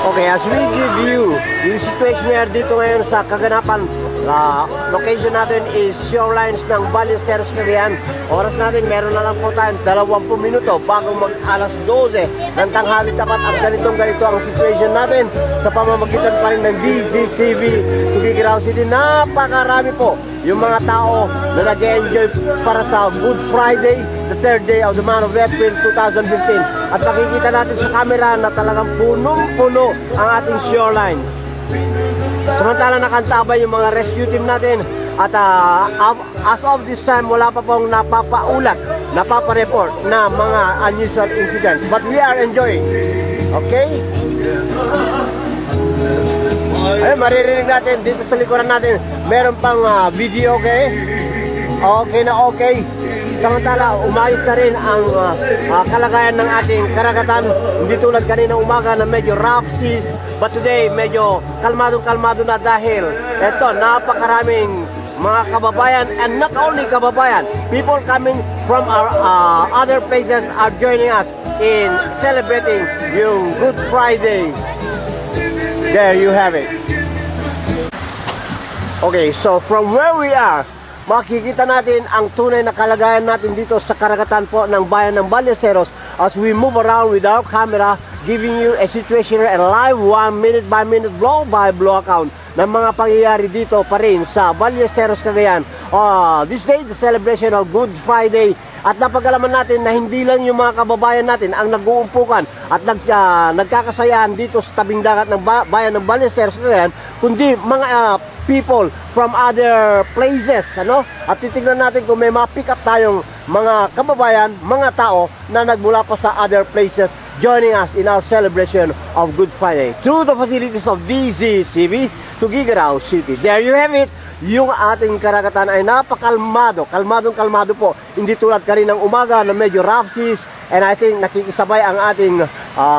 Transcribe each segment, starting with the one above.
Okay, as we give you yung situation here dito ngayon sa kaganapan, location natin is shorelines ng Ballesteros, Cagayan. Oras natin, meron na lang po tayong 20 minuto bago mag alas 12 ng tanghali tapat. At ganito ang situation natin sa pamamagitan pa rin ng DZCV Tuguegarao City. Napakarami po yung mga tao na nag-enjoy para sa Good Friday, the third day of the month of April 2015. At makikita natin sa camera na talagang punong-puno ang ating shorelines. Samantala nakantabay yung mga rescue team natin. At as of this time, wala pa pong napapaulat, napapareport na mga unusual incidents. But we are enjoying. Okay? Ay, maririnig natin dito sa likuran natin, meron pang video, okay? Okay na okay. Samantala, umayos na rin ang kalagayan ng ating karagatan. Hindi tulad kanina umaga na medyo rough seas, but today medyo kalmadong-kalmado na dahil eto, napakaraming mga kababayan, and not only kababayan, people coming from our other places are joining us in celebrating yung Good Friday. There you have it. Okay, so from where we are, makikita natin ang tunay na kalagayan natin dito sa karagatan po ng bayan ng Ballesteros as we move around with our camera, giving you a situation and live 1 minute by minute, blow by blow account ng mga pangyayari dito pa rin sa Ballesteros, Cagayan. This day, the celebration of Good Friday. At napag-alaman natin na hindi lang yung mga kababayan natin ang nag-uumpukan at nagkakasayahan dito sa tabing dagat ng bayan ng Ballesteros, Cagayan, kundi mga people from other places, ano? At titignan natin kung may ma-pick up tayong mga kababayan, mga tao na nagmula pa sa other places joining us in our celebration of Good Friday through the facilities of DZCV Tuguegarao City. There you have it. Yung ating karagatan ay napakalmado, kalmadong-kalmado po. Hindi tulad kaninang umaga na medyo rough seas, and I think nakikisabay ang ating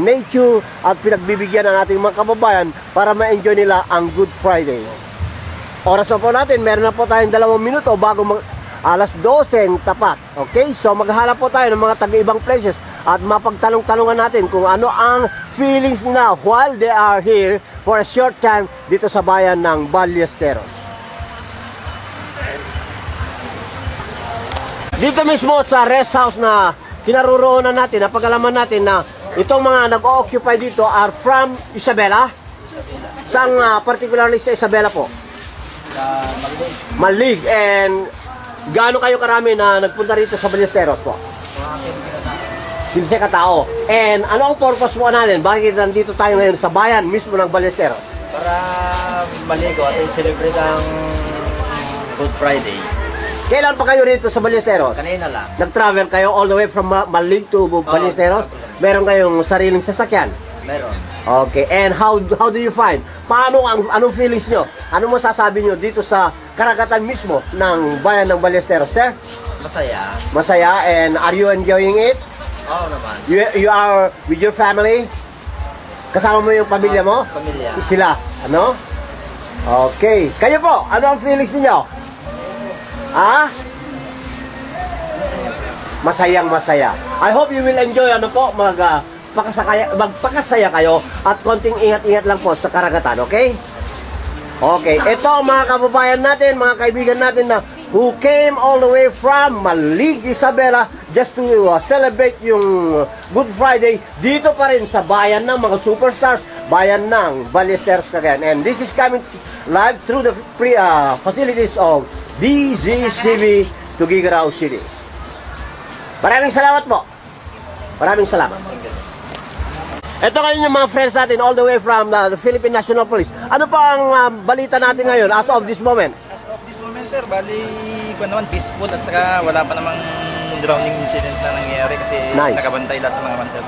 nature at pinagbibigyan ng ating mga kababayan para ma-enjoy nila ang Good Friday. Oras na po natin, meron na po tayong 2 minuto bago alas 12 tapat. Okay, so maghanap po tayo ng mga taga-ibang places at mapagtanong-tanongan natin kung ano ang feelings nila while they are here for a short time dito sa bayan ng Ballesteros. Dito mismo sa rest house na kinaroroonan natin, napag-alaman natin na itong mga nag-occupy dito are from Isabela. Saan particularly sa Isabela po? Malig. And gaano kayo karami na nagpunta rito sa Ballesteros po? 15 katao. And ano ang purpose mo natin? Bakit nandito tayo ngayon sa bayan mismo ng Ballesteros? Para maligo at i-celebrate ang Good Friday. Kailan pa kayo rito sa Ballesteros? Kanina lang. Nag-travel kayo all the way from Malig to Ballesteros? Meron kayong sariling sasakyan? Meron. Okay, and how do you find? Anong feelings nyo? Ano masasabi nyo dito sa karagatan mismo ng bayan ng Ballesteros, sir? Masaya. Masaya, and are you enjoying it? Oo naman. You are with your family? Kasama mo yung pamilya mo? Pamilya. Sila, ano? Okay. Kayo po, ano ang feelings niyo? Ha? Masayang masaya. I hope you will enjoy, ano po, magpakasaya kayo at konting ingat-ingat lang po sa karagatan, okay? Okay, ito mga kababayan natin, mga kaibigan natin na who came all the way from Malig, Isabela just to celebrate yung Good Friday dito pa rin sa bayan ng mga superstars, bayan ng Ballesteros, Cagayan. And this is coming live through the facilities of DZCV Tuguegarao City. Maraming salamat po. Maraming salamat. Ito ngayon yung mga friends natin all the way from the Philippine National Police. Ano pa ang balita natin ngayon as of this moment? As of this moment, sir, bali ko naman peaceful at saka wala pa namang drowning incident na nangyayari kasi nice. Nakabantay lahat ng mga man, sir.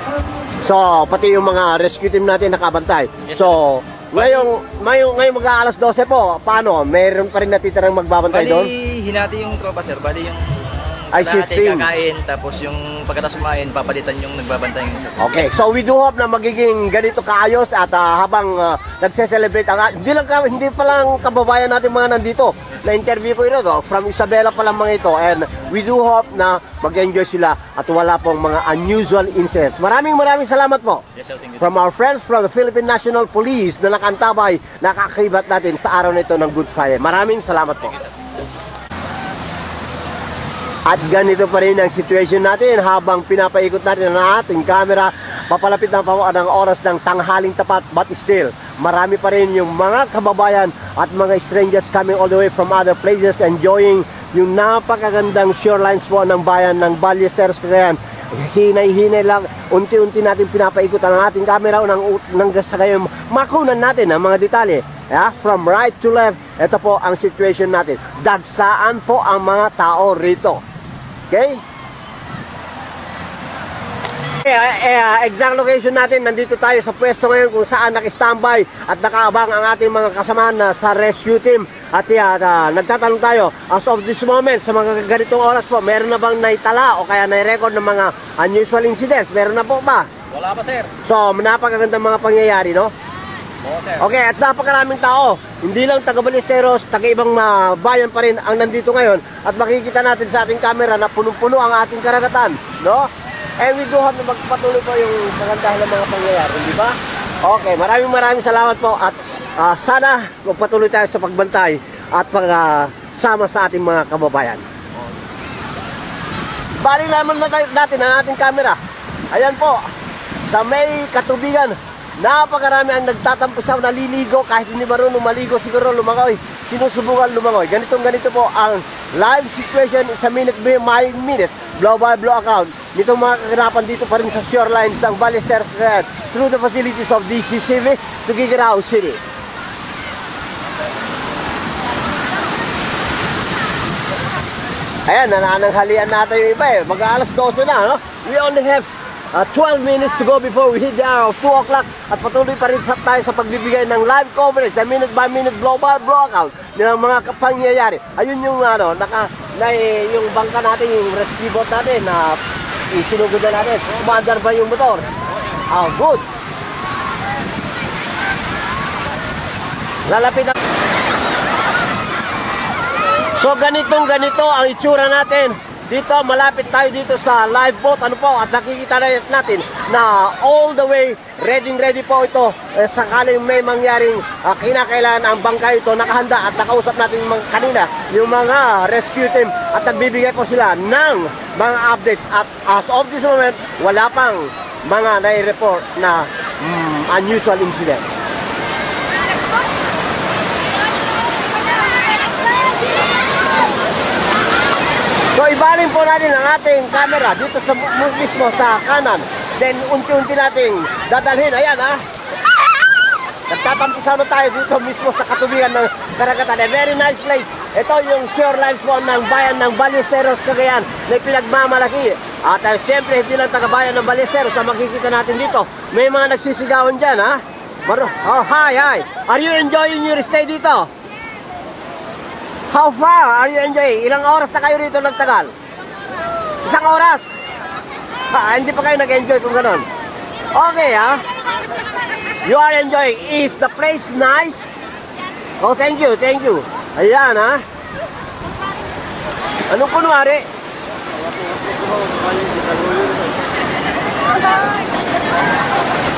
So, pati yung mga rescue team natin nakabantay. Yes, so, ngayong mag-aalas 12 po, paano? Mayroon pa rin natitirang magbabantay doon? Bali, hinati yung tropa, sir. Bali yung Ay, Lahat shifting. kakain, tapos yung pagkatapos kumain, papalitan yung nagbabantay ng isa. Okay, so we do hope na magiging ganito kaayos at habang nagse-celebrate ang hindi pa lang kababayan natin mga nandito. Na-interview ko ito from Isabela pa lang mga ito, and we do hope na mag-enjoy sila at wala pong mga unusual incidents. Maraming salamat po. Yes, sir, thank you. From our friends from the Philippine National Police na nakantabay, nakakibat natin sa araw na ito ng Good Friday. Maraming salamat po. At ganito pa rin ang situation natin habang pinapaikot natin ang ating camera. Papalapit na po ang oras ng tanghaling tapat, but still, marami pa rin yung mga kababayan at mga strangers coming all the way from other places enjoying yung napakagandang shorelines po ng bayan ng Ballesteros, Cagayan. Hinay-hinay lang, unti-unti natin pinapaikot ang ating camera nang sa ngayon makunan natin ang mga detalye. Yeah, from right to left, ito po ang situation natin. Dagsaan po ang mga tao rito. Okay? Exact location natin, nandito tayo sa pwesto ngayon kung saan naka-standby at nakaabang ang ating mga kasamahan na sa rescue team. At nagtatanong tayo, as of this moment, sa mga ganitong oras po, meron na bang naitala o kaya nai-record ng mga unusual incidents? Meron na po ba? Wala pa, sir. So, napakagandang mga pangyayari, no? Oo, sir. Okay, at napakaraming tao. Hindi lang taga Ballesteros, taga ibang bayan pa rin ang nandito ngayon. At makikita natin sa ating camera na punong-puno ang ating karagatan, no? And we do have na magpatuloy po yung kagandahan ng mga pangyayari, di ba? Okay, maraming salamat po at sana magpatuloy tayo sa pagbantay at pagsama sa ating mga kababayan. Bali naman natin ang ating camera. Ayan po, sa may katubigan, napakarami ang nagtatampisaw, naliligo kahit hindi marunong maligo, siguro lumangoy, sinusubukan lumangoy. Ganito po ang live situation sa minute by minute, blow by blow account nitong mga kaganapan dito pa rin sa shorelines ng Ballesteros through the facilities of DCCV to Gigerao City. Ayan, nanananghalian natin yung iba eh. Mag-aalas 12 na, no? We only have 12 minutes to go before we hit the hour of 2 o'clock at patuloy pa rin tayo sa pagbibigay ng live coverage sa minute by minute blow by blow account ng mga pangyayari. Ayun yung yung bangka natin, yung rescue boat natin na sinugod na natin. Umandar ba yung motor? Oh, good. Lalapit na. So ganito ang itsura natin. Dito, malapit tayo dito sa live boat, at nakikita na natin na all the way, ready po ito. Sakaling may mangyaring kinakailangan ang bangka ito, nakahanda at nakausap natin kanina, yung mga rescue team at nagbibigay po sila ng mga updates. At as of this moment, wala pang mga nai-report na unusual incident. So ibalin po natin ang ating camera dito sa mismo sa kanan. Then unti-unti nating dadalhin. Ayan nagtatampisaw na tayo dito mismo sa katubigan ng karagatan. A very nice place. Ito yung shorelines po ng bayan ng Ballesteros, Cagayan na pinagmamalaki. At siyempre hindi lang taga-bayan ng Ballesteros ang makikita natin dito. May mga nagsisigawan dyan Oh, hi. Are you enjoying your stay dito? How far are you enjoying? Ilang oras na kayo rito nagtagal? Isang oras? Hindi pa kayo nag-enjoy kung ganon. Okay You are enjoying. Is the place nice? Oh, thank you. Ayan Anong kunwari?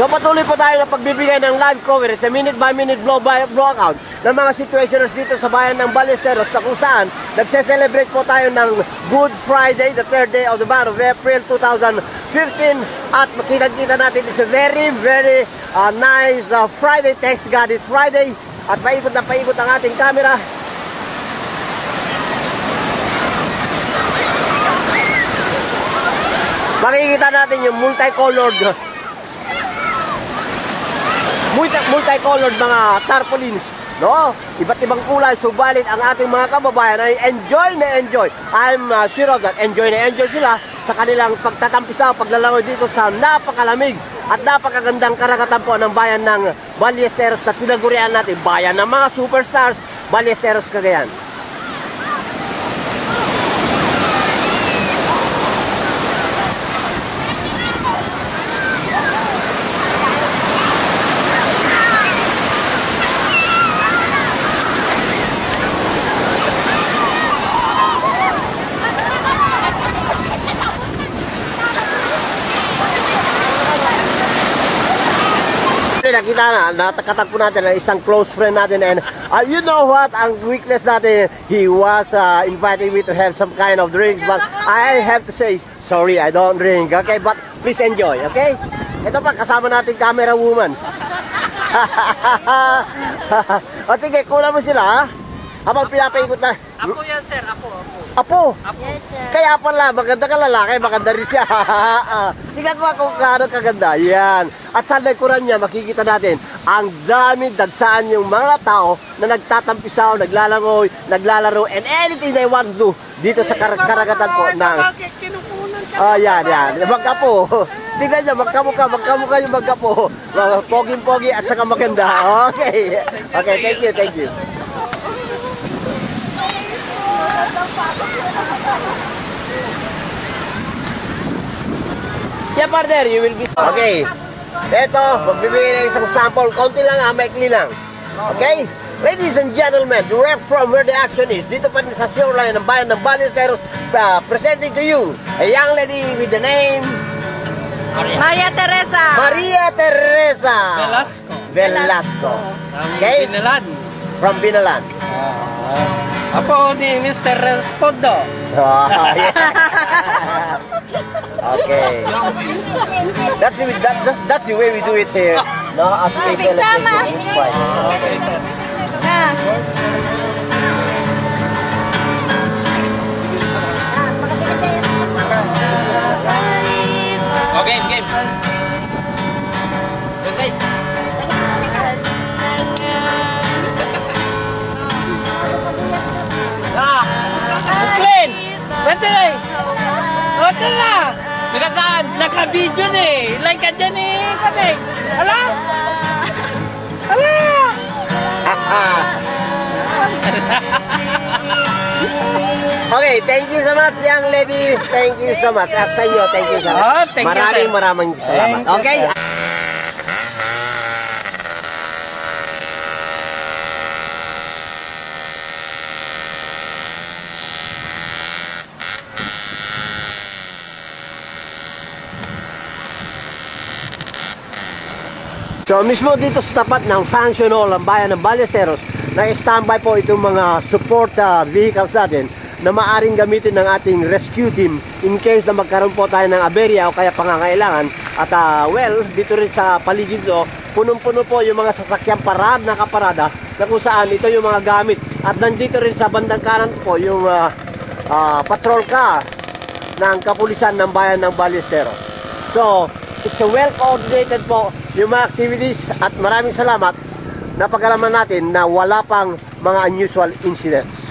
So patuloy po tayo na pagbibigay ng live coverage sa minute by minute blow by blow account ng mga situations dito sa bayan ng Ballesteros na kung saan nagse-celebrate po tayo ng Good Friday, the third day of the month of April 2015 at makikita natin it's a very nice Friday. Thanks God it's Friday at paikot ang ating camera. Makikita natin yung multicolored mga tarpaulins, no? Iba't ibang kulay, subalit ang ating mga kababayan ay enjoy. I'm sure of that. Enjoy sila sa kanilang pagtatampisaw, paglalangoy dito sa napakalamig at napakagandang karagatan po ng bayan ng Ballesteros na tinagurian natin, bayan ng mga superstars, Ballesteros, Cagayan. nakita na, natakatagpo natin ang isang close friend natin. And you know what, ang weakness natin, he was inviting me to have some kind of drinks. But I have to say, sorry, I don't drink. Okay, but please enjoy, okay? Ito pa, kasama natin camera woman. O sige, kulang mo sila, ha? Habang pinapaikot na. Apo yan, sir. Apo. Apo! Yes, sir. Kaya pala, maganda ka lalaki, maganda rin siya. Tingnan ko kung gaano kaganda. Yan. At sa likuran niya, makikita natin, ang dami dagsaan yung mga tao na nagtatampisaw, naglalangoy, naglalaro, and anything they want to do dito sa karagatan po ng... yan. Magkapo. Tingnan niyo, magkamukha yung magkapo. Poging-pogi at saka maganda. Okay. Okay, thank you. Yeah, partner, you will be... Okay. Ito, magbibigay ng isang sample. Konti lang, maikli lang. Okay? Ladies and gentlemen, direct from where the action is, dito pa rin sa shoreline ng bayan ng Ballesteros, presenting to you a young lady with the name... Maria Teresa. Maria Teresa Velasco. Okay? Binalan. From Binalan. Apo ni Mr. Respondo. Oh, yeah. Okay. That's the way we do it here. No, as we Big Sama. Okay, sir. Okay, game. Okay. Muslin! Bante na eh! Bante na! Nakakaan? Naka-video na eh! Like ka dyan eh! Kate! Hala! Hala! Okay, thank you so much, young lady. Thank you so much. At sa inyo, thank you so much. Oh, thank you, sir. Maraming salamat. Thank you, Okay? sir. So mismo dito sa tapat ng function hall ng bayan ng Ballesteros, na-standby po itong mga support vehicles natin na maaring gamitin ng ating rescue team in case na magkaroon po tayo ng aberya o kaya pangangailangan. At well, dito rin sa paligid do, punong-puno po yung mga sasakyang nakaparada na kung saan ito yung mga gamit. At nandito rin sa bandang kanan po yung patrol car ng kapulisan ng bayan ng Ballesteros. So, it's a well-coordinated po yung mga activities at maraming salamat. Napag-alaman natin na wala pang mga unusual incidents.